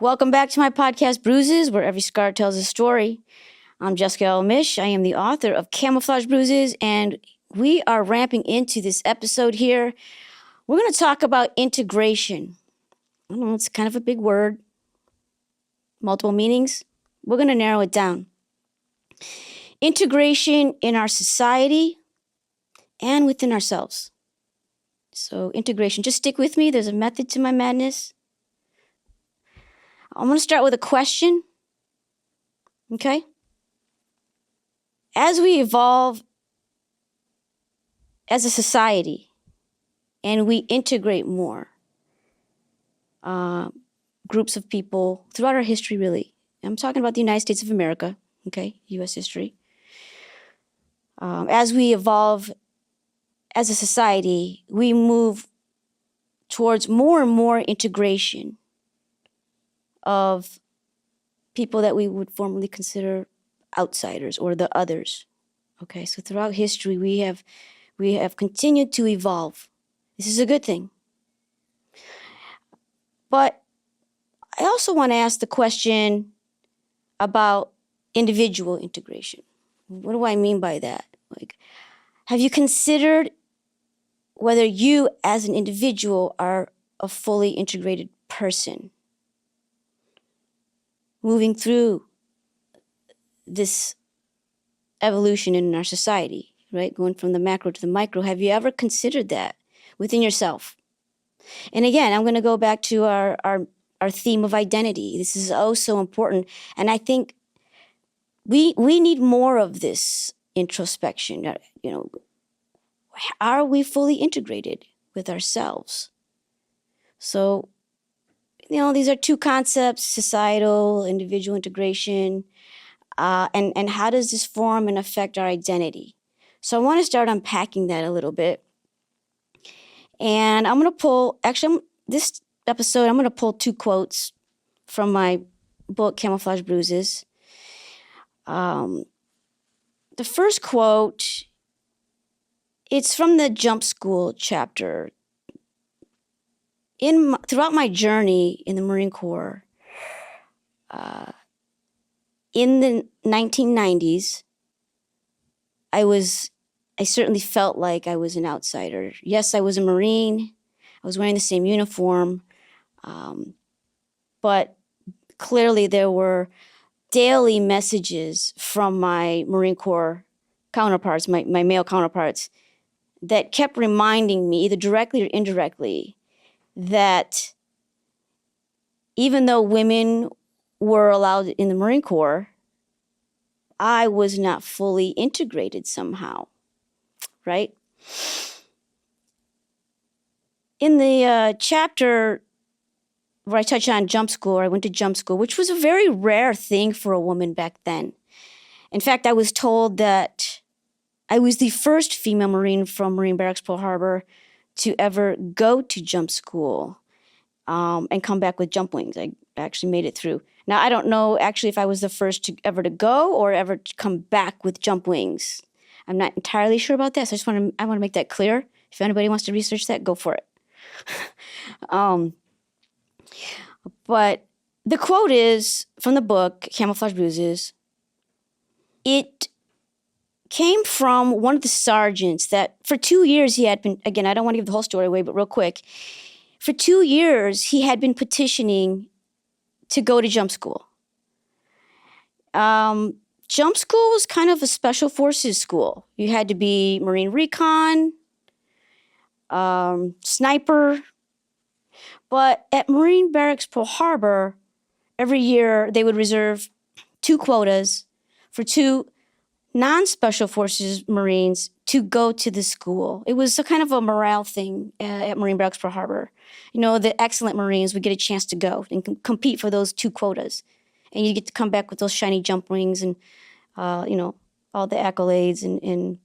Welcome back to my podcast, Bruises, where every scar tells a story. I'm Jessica Mish. I am the author of Camouflage Bruises, and we are ramping into this episode here. We're going to talk about integration. I know it's kind of a big word, multiple meanings. We're going to narrow it down. Integration in our society and within ourselves. So integration, just stick with me. There's a method to my madness. I'm going to start with a question. Okay? As we evolve as a society and we integrate more groups of people throughout our history, really. I'm talking about the United States of America, okay, U.S. history. As we evolve as a society, we move towards more and more integration of people that we would formerly consider outsiders or the others. Okay, so throughout history, we have continued to evolve. This is a good thing. But I also want to ask the question about individual integration. What do I mean by that? Like, have you considered whether you as an individual are a fully integrated person moving through this evolution in our society, right? Going from the macro to the micro. Have you ever considered that within yourself? And again, I'm going to go back to our theme of identity. This is oh so important. And I think we need more of this introspection. You know, are we fully integrated with ourselves? So, you know, these are two concepts: societal, individual integration, and how does this form and affect our identity? So I want to start unpacking that a little bit. And I'm going to pull, this episode, I'm going to pull two quotes from my book, Camouflage Bruises. The first quote, it's from the Jump School chapter. Throughout my journey in the Marine Corps, in the 1990s, I certainly felt like I was an outsider. Yes, I was a Marine. I was wearing the same uniform. But clearly there were daily messages from my Marine Corps counterparts, my male counterparts, that kept reminding me, either directly or indirectly, that even though women were allowed in the Marine Corps, I was not fully integrated somehow, right? In the chapter where I touch on jump school, I went to jump school, which was a very rare thing for a woman back then. In fact, I was told that I was the first female Marine from Marine Barracks Pearl Harbor to ever go to jump school and come back with jump wings. I actually made it through. Now, I don't know actually if I was the first ever to go or ever to come back with jump wings. I'm not entirely sure about that, so I want to make that clear. If anybody wants to research that, go for it. But the quote is from the book, Camouflage Bruises. It came from one of the sergeants that for 2 years he had been, again, I don't want to give the whole story away, but real quick. For 2 years, he had been petitioning to go to jump school. Jump school was kind of a special forces school. You had to be Marine Recon, sniper. But at Marine Barracks Pearl Harbor, every year they would reserve 2 quotas for 2 non-special forces Marines to go to the school. It was a kind of a morale thing at Marine Barracks Pearl Harbor. You know, the excellent Marines would get a chance to go and compete for those 2 quotas. And you get to come back with those shiny jump wings and, you know, all the accolades and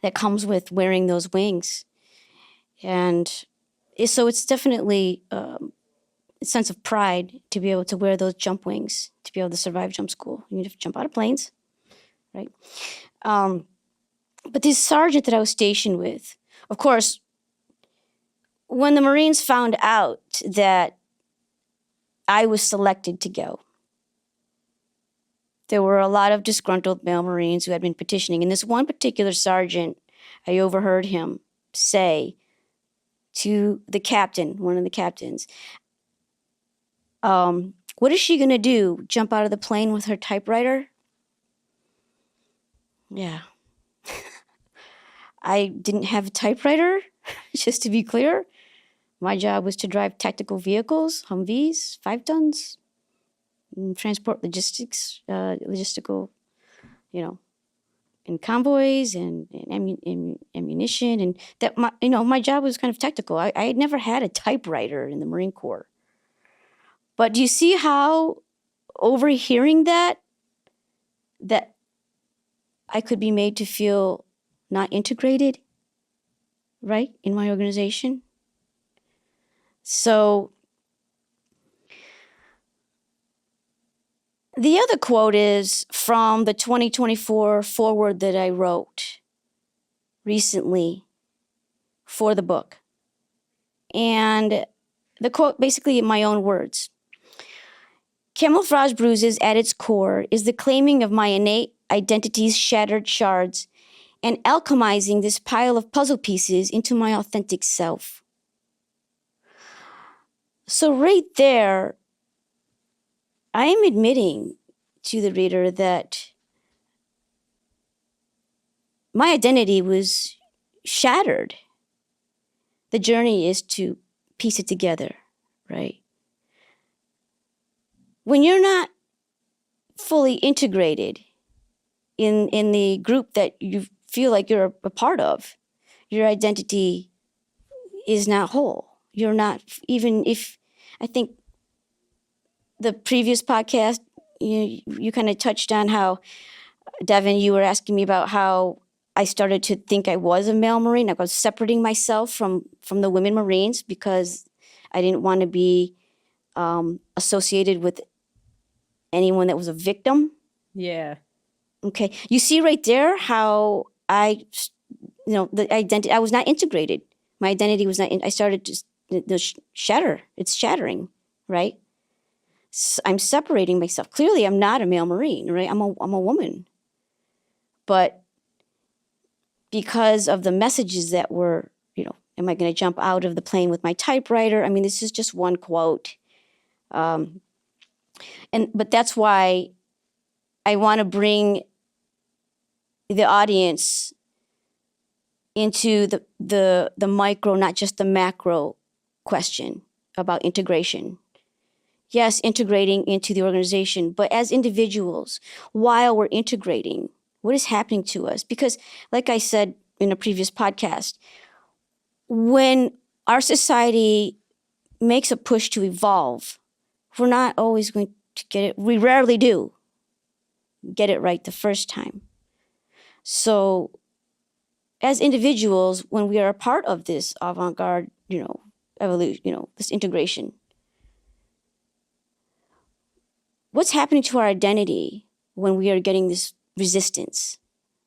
that comes with wearing those wings. And so it's definitely a sense of pride to be able to wear those jump wings, to be able to survive jump school. You have to jump out of planes, right? But this sergeant that I was stationed with, of course, 'course, 'when the Marines found out that I was I was selected to go. There were a lot of disgruntled male Marines who had been petitioning. And this one particular sergeant, I overheard him say to the captain, one of the captains, what is she going to do? Jump out of the plane with her typewriter? Yeah. I didn't have a typewriter, just to be clear. My job was to drive tactical vehicles, Humvees, 5 tons, and transport logistical, and convoys and ammunition. And that, my job was kind of technical. I had never had a typewriter in the Marine Corps. But do you see how overhearing that I could be made to feel not integrated, right, in my organization? So the other quote is from the 2024 foreword that I wrote recently for the book. And the quote, basically in my own words: camouflage bruises at its core is the claiming of my innate identity's shattered shards and alchemizing this pile of puzzle pieces into my authentic self. So right there, I am admitting to the reader that my identity was shattered. The journey is to piece it together, right? When you're not fully integrated in the group that you feel like you're a part of, your identity is not whole. You're not, even if, I think the previous podcast, you kind of touched on how, Devin, you were asking me about how I started to think I was a male Marine. I was separating myself from the women Marines because I didn't want to be associated with anyone that was a victim. Yeah. Okay. You see right there how the identity, I was not integrated. My identity was not, I started to shatter. It's shattering, right? So I'm separating myself. Clearly, I'm not a male Marine, right? I'm a woman. But because of the messages that were, am I going to jump out of the plane with my typewriter? I mean, this is just one quote. But that's why I want to bring the audience into the micro, not just the macro question about integration. Yes, integrating into the organization, but as individuals, while we're integrating, what is happening to us? Because like I said in a previous podcast, when our society makes a push to evolve, we're not always going to get it. We rarely do get it right the first time. So as individuals, when we are a part of this avant-garde, evolution, this integration, what's happening to our identity when we are getting this resistance,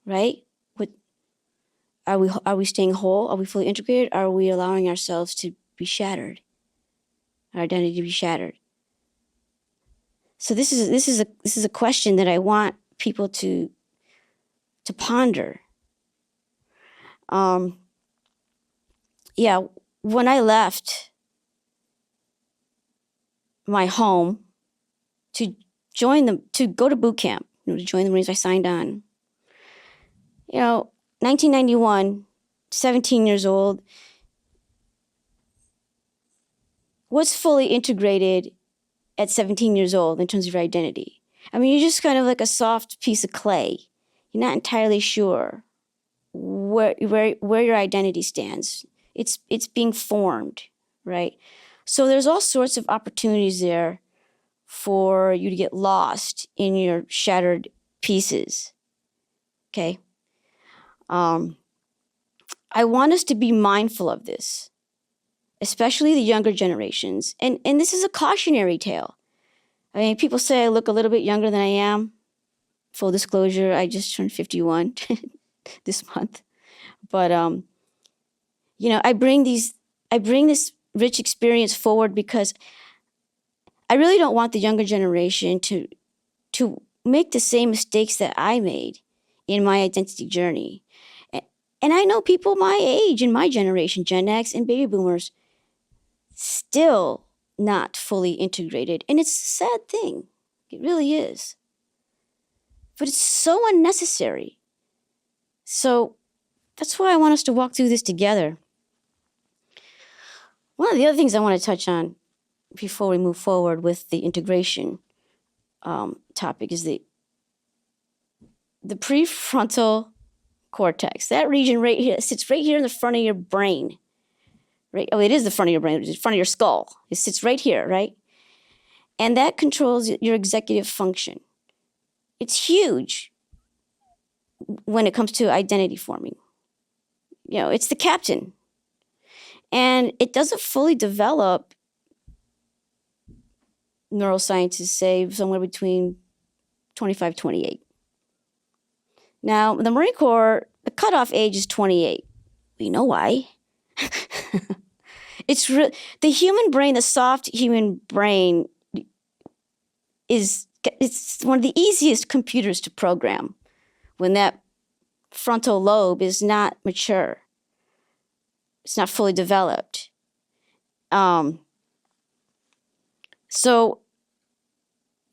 right? Are we staying whole? Are we fully integrated? Are we allowing ourselves to be shattered? Our identity to be shattered. So this is a question that I want people to ponder. When I left my home to go to boot camp, to join the Marines, I signed on. 1991, 17 years old, was fully integrated at 17 years old in terms of your identity. I mean, you're just kind of like a soft piece of clay. You're not entirely sure where your identity stands. It's being formed, right? So there's all sorts of opportunities there for you to get lost in your shattered pieces. Okay. I want us to be mindful of this, especially the younger generations. And this is a cautionary tale. I mean, people say I look a little bit younger than I am. Full disclosure, I just turned 51 this month. But, I bring this rich experience forward because I really don't want the younger generation to make the same mistakes that I made in my identity journey. And I know people my age in my generation, Gen X and baby boomers, still not fully integrated. And it's a sad thing. It really is. But it's so unnecessary. So that's why I want us to walk through this together. One of the other things I want to touch on before we move forward with the integration topic is the prefrontal cortex. That region right here sits right here in the front of your brain. Right? Oh, it is the front of your brain. It's the front of your skull. It sits right here, right? And that controls your executive function. It's huge when it comes to identity forming. You know, it's the captain. And it doesn't fully develop, neuroscientists say, somewhere between 25, 28. Now, the Marine Corps, the cutoff age is 28. We know why. The human brain, the soft human brain, it's one of the easiest computers to program when that frontal lobe is not mature. It's not fully developed. So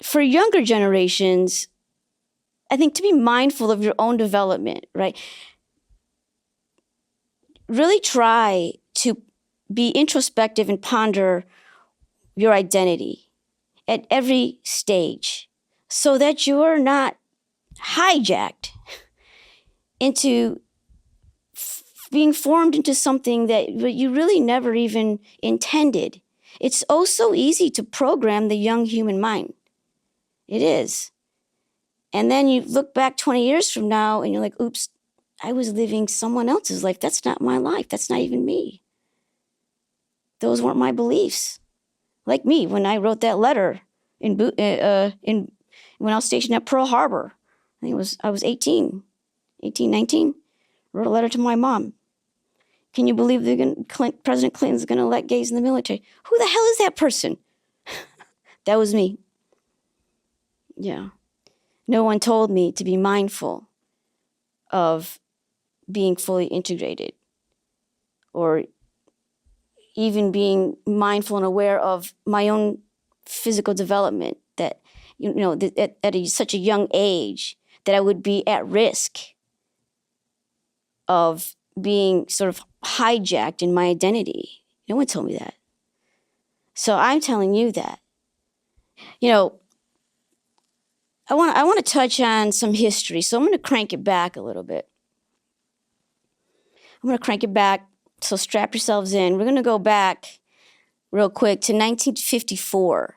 for younger generations, I think to be mindful of your own development, right? Really try to be introspective and ponder your identity at every stage so that you're not hijacked into being formed into something that you really never even intended. It's oh so easy to program the young human mind. It is. And then you look back 20 years from now and you're like, oops, I was living someone else's life. That's not my life. That's not even me. Those weren't my beliefs. Like me, when I wrote that letter when I was stationed at Pearl Harbor. I was 18, 19, wrote a letter to my mom. Can you believe President Clinton's going to let gays in the military? Who the hell is that person? That was me. Yeah. No one told me to be mindful of being fully integrated or even being mindful and aware of my own physical development, that, at such a young age that I would be at risk of being sort of hijacked in my identity. No one told me that. So I'm telling you that. I want to touch on some history, so I'm going to crank it back a little bit. I'm going to crank it back, so strap yourselves in. We're going to go back real quick to 1954.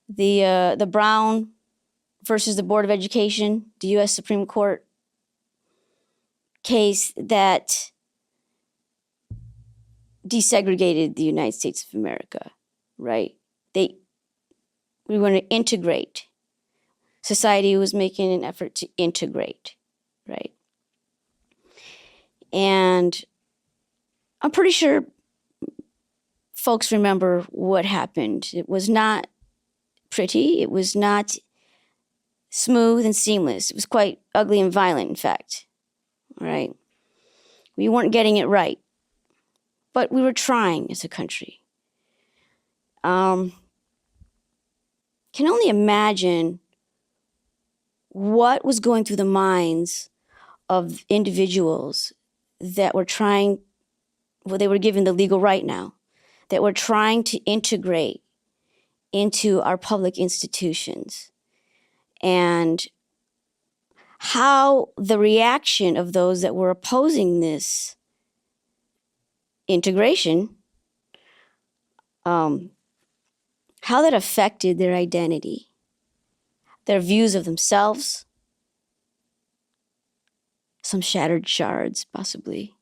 The Brown versus the Board of Education, the U.S. Supreme Court case that desegregated the United States of America, right? We were going to integrate. Society was making an effort to integrate, right? And I'm pretty sure folks remember what happened. It was not pretty. It was not smooth and seamless. It was quite ugly and violent, in fact, right? We weren't getting it right, but we were trying as a country. Can only imagine what was going through the minds of individuals that were they were given the legal right now, that were trying to integrate into our public institutions, and how the reaction of those that were opposing this integration, how that affected their identity, their views of themselves, some shattered shards, possibly.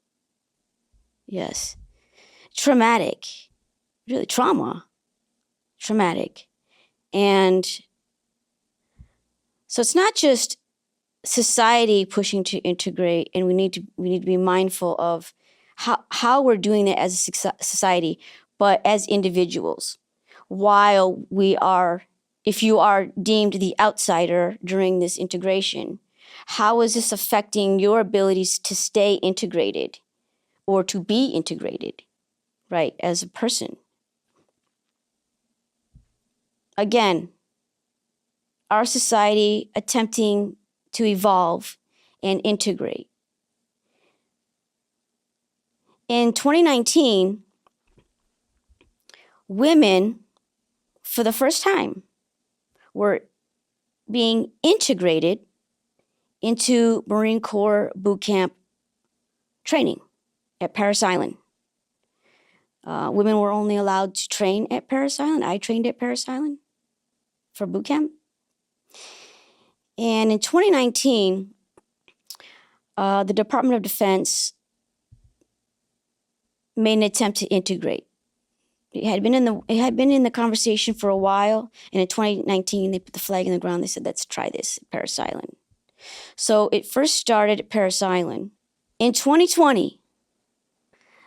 Yes. Traumatic. Really, traumatic. And so it's not just society pushing to integrate, and we need to be mindful of how we're doing that as a society, but as individuals. while if you are deemed the outsider during this integration, how is this affecting your abilities to stay integrated or to be integrated, right, as a person? Again, our society attempting to evolve and integrate. In 2019, women, for the first time, were being integrated into Marine Corps boot camp training at Parris Island. Women were only allowed to train at Parris Island. I trained at Parris Island for boot camp. And in 2019, the Department of Defense made an attempt to integrate. It had been in the conversation for a while, and in 2019 they put the flag in the ground. They said, "Let's try this at Parris Island." So it first started at Parris Island. In 2020,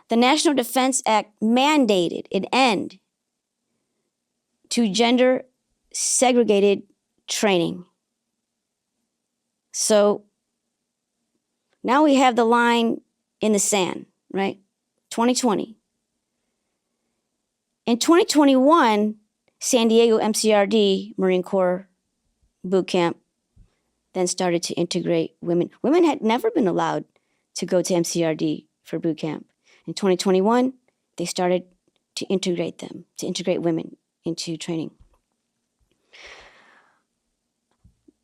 the National Defense Act mandated an end to gender segregated training. So now we have the line in the sand, right? 2020. In 2021, San Diego MCRD, Marine Corps boot camp, then started to integrate women. Women had never been allowed to go to MCRD for boot camp. In 2021, they started to integrate women into training.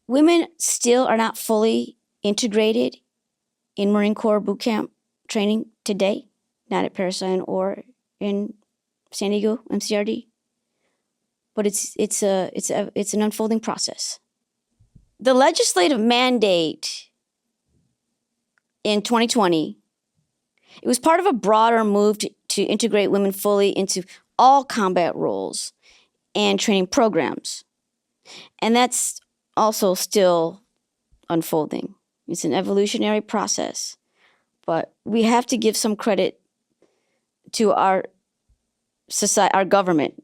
Women still are not fully integrated in Marine Corps boot camp training today, not at Parris Island or in San Diego MCRD, but it's an unfolding process. The legislative mandate in 2020, it was part of a broader move to integrate women fully into all combat roles and training programs, and that's also still unfolding. It's an evolutionary process, but we have to give some credit to our society, our government,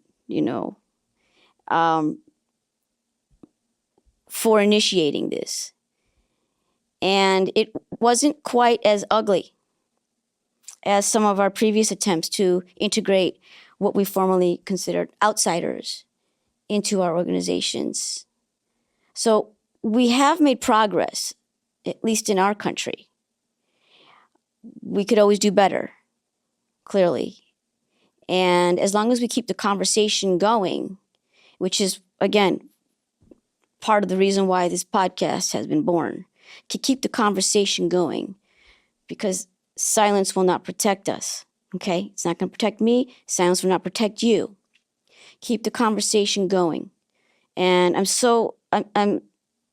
for initiating this. And it wasn't quite as ugly as some of our previous attempts to integrate what we formerly considered outsiders into our organizations. So we have made progress, at least in our country. We could always do better, clearly. And as long as we keep the conversation going, which is, again, part of the reason why this podcast has been born, to keep the conversation going, because silence will not protect us, okay? It's not going to protect me. Silence will not protect you. Keep the conversation going. And I'm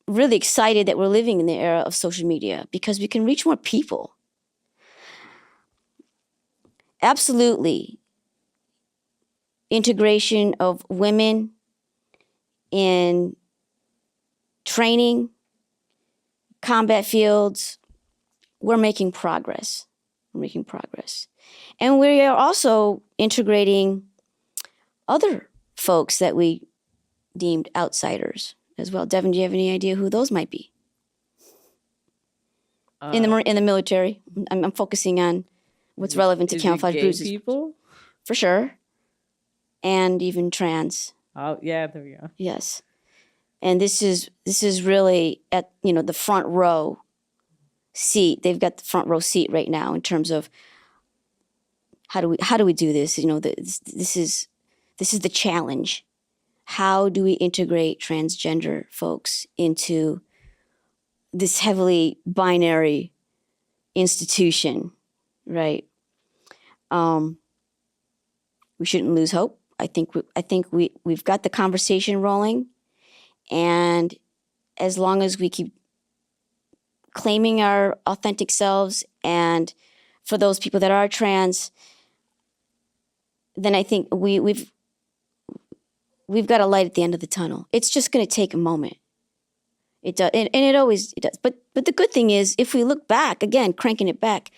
really excited that we're living in the era of social media because we can reach more people. Absolutely. Integration of women in training, combat fields, we're making progress. And we are also integrating other folks that we deemed outsiders as well. Devin, do you have any idea who those might be? In the military, I'm focusing on what's relevant to Camouflage Bruises. People? For sure. And even trans. Oh, yeah, there we go. Yes. And this is really at, the front row seat. They've got the front row seat right now in terms of how do we do this? This is the challenge. How do we integrate transgender folks into this heavily binary institution, right? We shouldn't lose hope. I think we've got the conversation rolling, and as long as we keep claiming our authentic selves, and for those people that are trans, then I think we've got a light at the end of the tunnel. It's just going to take a moment. It does, and it always does. But the good thing is, if we look back, again, cranking it back,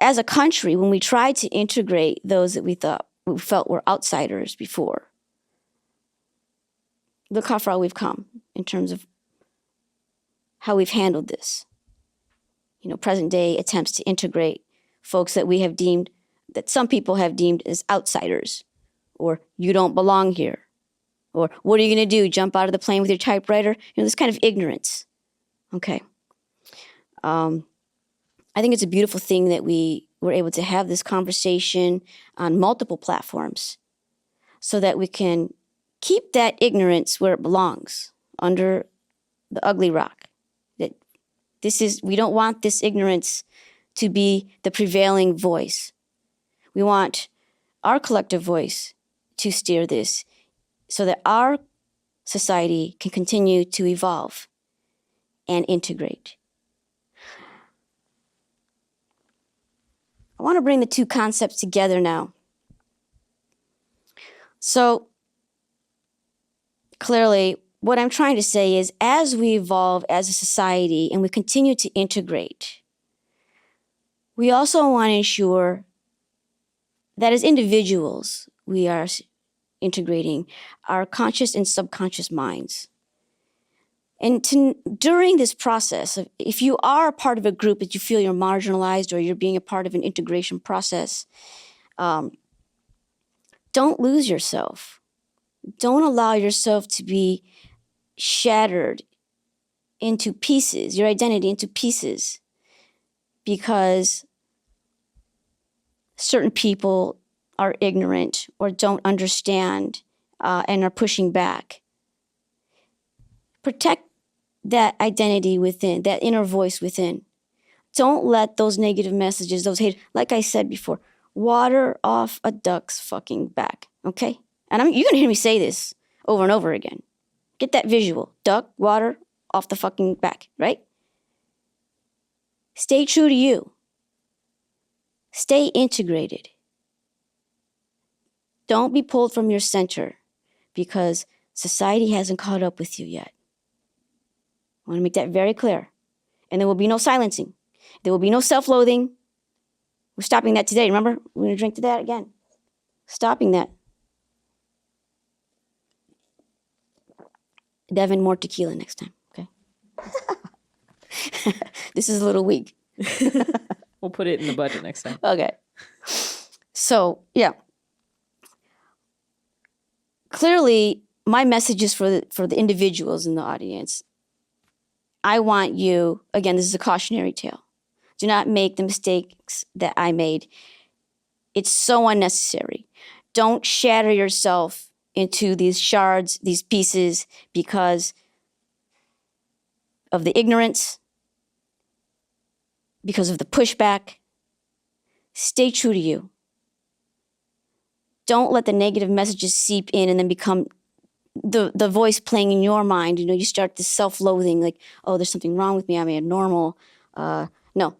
as a country, when we tried to integrate those that we thought we felt were outsiders before. Look how far we've come in terms of how we've handled this. Present day attempts to integrate folks that we have deemed, that some people have deemed as outsiders, or you don't belong here, or what are you going to do, jump out of the plane with your typewriter? This kind of ignorance. Okay. I think it's a beautiful thing that we were able to have this conversation on multiple platforms so that we can keep that ignorance where it belongs, under the ugly rock. That we don't want this ignorance to be the prevailing voice. We want our collective voice to steer this so that our society can continue to evolve and integrate. I want to bring the two concepts together now. So, clearly, what I'm trying to say is, as we evolve as a society and we continue to integrate, we also want to ensure that as individuals, we are integrating our conscious and subconscious minds. And during this process, if you are a part of a group that you feel you're marginalized or you're being a part of an integration process, don't lose yourself. Don't allow yourself to be shattered into pieces, your identity into pieces, because certain people are ignorant or don't understand and are pushing back. Protect that identity within, that inner voice within. Don't let those negative messages, those hate, like I said before, water off a duck's fucking back, okay? And you're going to hear me say this over and over again. Get that visual. Duck, water off the fucking back, right? Stay true to you. Stay integrated. Don't be pulled from your center because society hasn't caught up with you yet. I want to make that very clear. And there will be no silencing. There will be no self-loathing. We're stopping that today. Remember? We're going to drink to that again. Stopping that. Devin, more tequila next time, okay? This is a little weak. We'll put it in the budget next time. Okay. So, yeah. Clearly, my message is for the individuals in the audience. I want you, again, this is a cautionary tale. Do not make the mistakes that I made. It's so unnecessary. Don't shatter yourself into these shards, these pieces, because of the ignorance, because of the pushback. Stay true to you. Don't let the negative messages seep in and then become the voice playing in your mind. You start this self-loathing, like, oh, there's something wrong with me, I'm abnormal. No,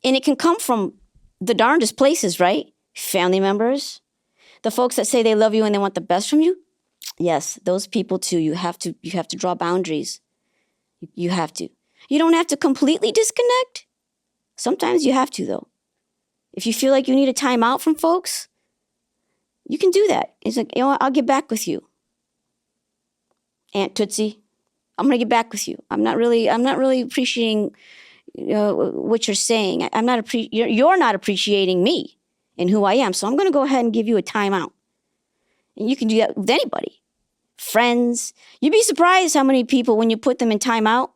and it can come from the darndest places, right? Family members, the folks that say they love you and they want the best from you. Yes, those people too. You have to draw boundaries. You have to. You don't have to completely disconnect. Sometimes you have to, though. If you feel like you need a time out from folks, you can do that. It's like, I'll get back with you. Aunt Tootsie, I'm gonna get back with you. I'm not really appreciating what you're saying. You're not appreciating me and who I am. So I'm gonna go ahead and give you a timeout. And you can do that with anybody, friends. You'd be surprised how many people, when you put them in timeout,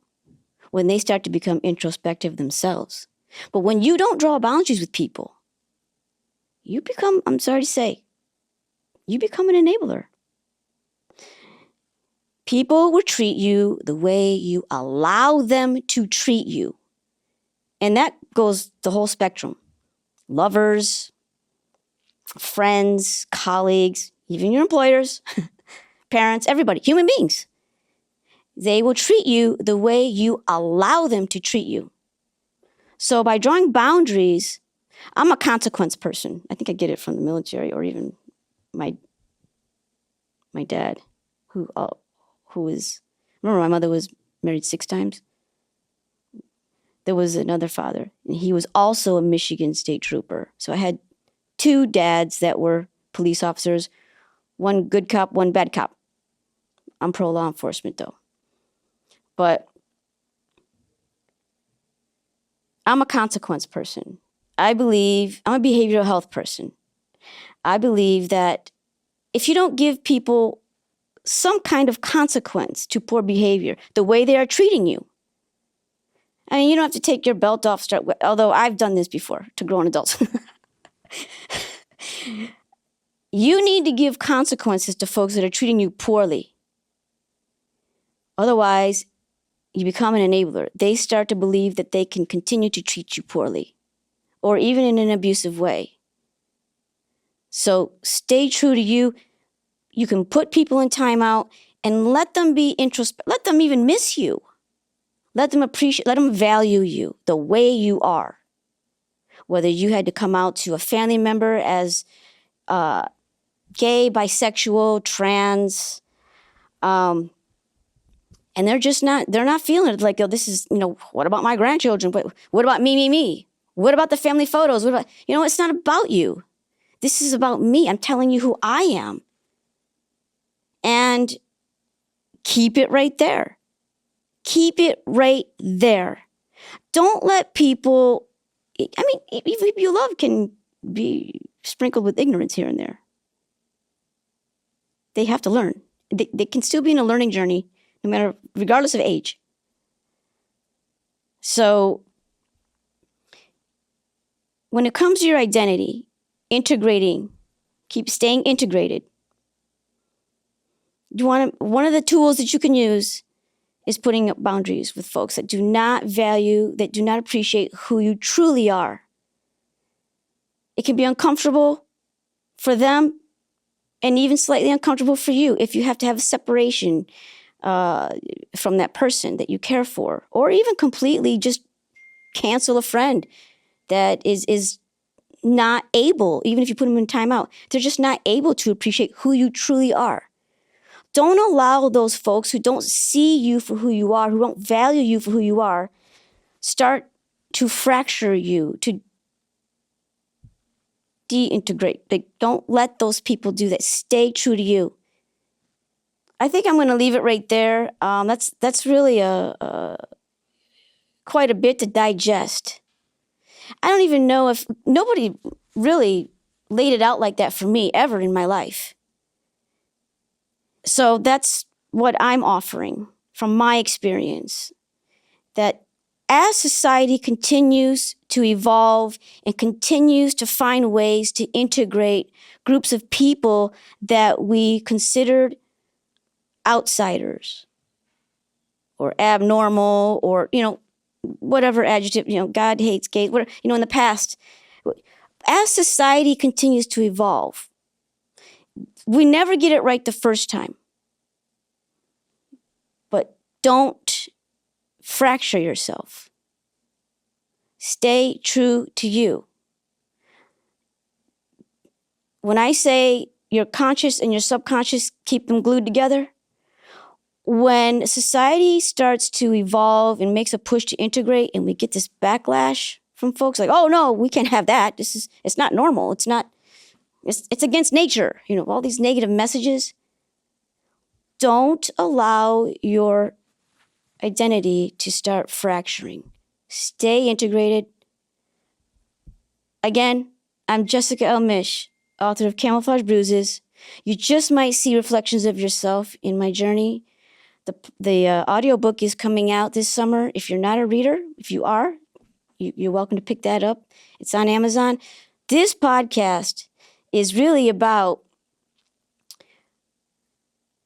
when they start to become introspective themselves. But when you don't draw boundaries with people, you become, I'm sorry to say, you become an enabler. People will treat you the way you allow them to treat you. And that goes the whole spectrum. Lovers, friends, colleagues, even your employers, parents, everybody, human beings. They will treat you the way you allow them to treat you. So by drawing boundaries, I'm a consequence person. I think I get it from the military, or even my dad, who is, remember my mother was married 6 times? There was another father, and he was also a Michigan State Trooper. So I had 2 dads that were police officers, one good cop, one bad cop. I'm pro law enforcement though. But I'm a consequence person. I'm a behavioral health person. I believe that if you don't give people some kind of consequence to poor behavior, the way they are treating you, I mean, you don't have to take your belt off, although I've done this before to grown adults. You need to give consequences to folks that are treating you poorly. Otherwise, you become an enabler. They start to believe that they can continue to treat you poorly or even in an abusive way. So stay true to you. You can put people in timeout and let them be let them even miss you. Let them value you the way you are. Whether you had to come out to a family member as gay, bisexual, trans, and they're not feeling it. Like, oh, this is, what about my grandchildren? What about me? What about the family photos? What about, it's not about you. This is about me. I'm telling you who I am. And keep it right there. Keep it right there. Don't let people, even people you love can be sprinkled with ignorance here and there. They have to learn. They can still be in a learning journey, regardless of age. So when it comes to your identity, keep staying integrated. One of the tools that you can use is putting up boundaries with folks that do not value, that do not appreciate who you truly are. It can be uncomfortable for them and even slightly uncomfortable for you if you have to have a separation from that person that you care for, or even completely just cancel a friend that is not able, even if you put them in timeout, they're just not able to appreciate who you truly are. Don't allow those folks who don't see you for who you are, who don't value you for who you are, start to fracture you, to deintegrate. Don't let those people do that. Stay true to you. I think I'm going to leave it right there. That's really quite a bit to digest. I don't even know if nobody really laid it out like that for me ever in my life. So that's what I'm offering from my experience, that as society continues to evolve and continues to find ways to integrate groups of people that we considered outsiders or abnormal or, whatever adjective, God hates gays, whatever, in the past, as society continues to evolve, we never get it right the first time. But don't fracture yourself. Stay true to you. When I say your conscious and your subconscious, keep them glued together, when society starts to evolve and makes a push to integrate and we get this backlash from folks like, oh no, we can't have that. It's not normal. It's against nature. All these negative messages. Don't allow your identity to start fracturing. Stay integrated. Again, I'm Jessica L. Mish, author of Camouflage Bruises. You just might see reflections of yourself in my journey. The audiobook is coming out this summer. If you're not a reader, if you are, you're welcome to pick that up. It's on Amazon. This podcast is really about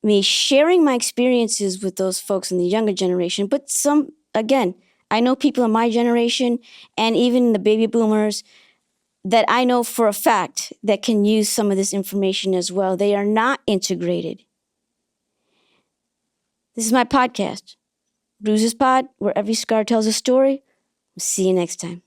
me sharing my experiences with those folks in the younger generation. But I know people in my generation and even the baby boomers that I know for a fact that can use some of this information as well. They are not integrated. This is my podcast, Bruises Pod, where every scar tells a story. See you next time.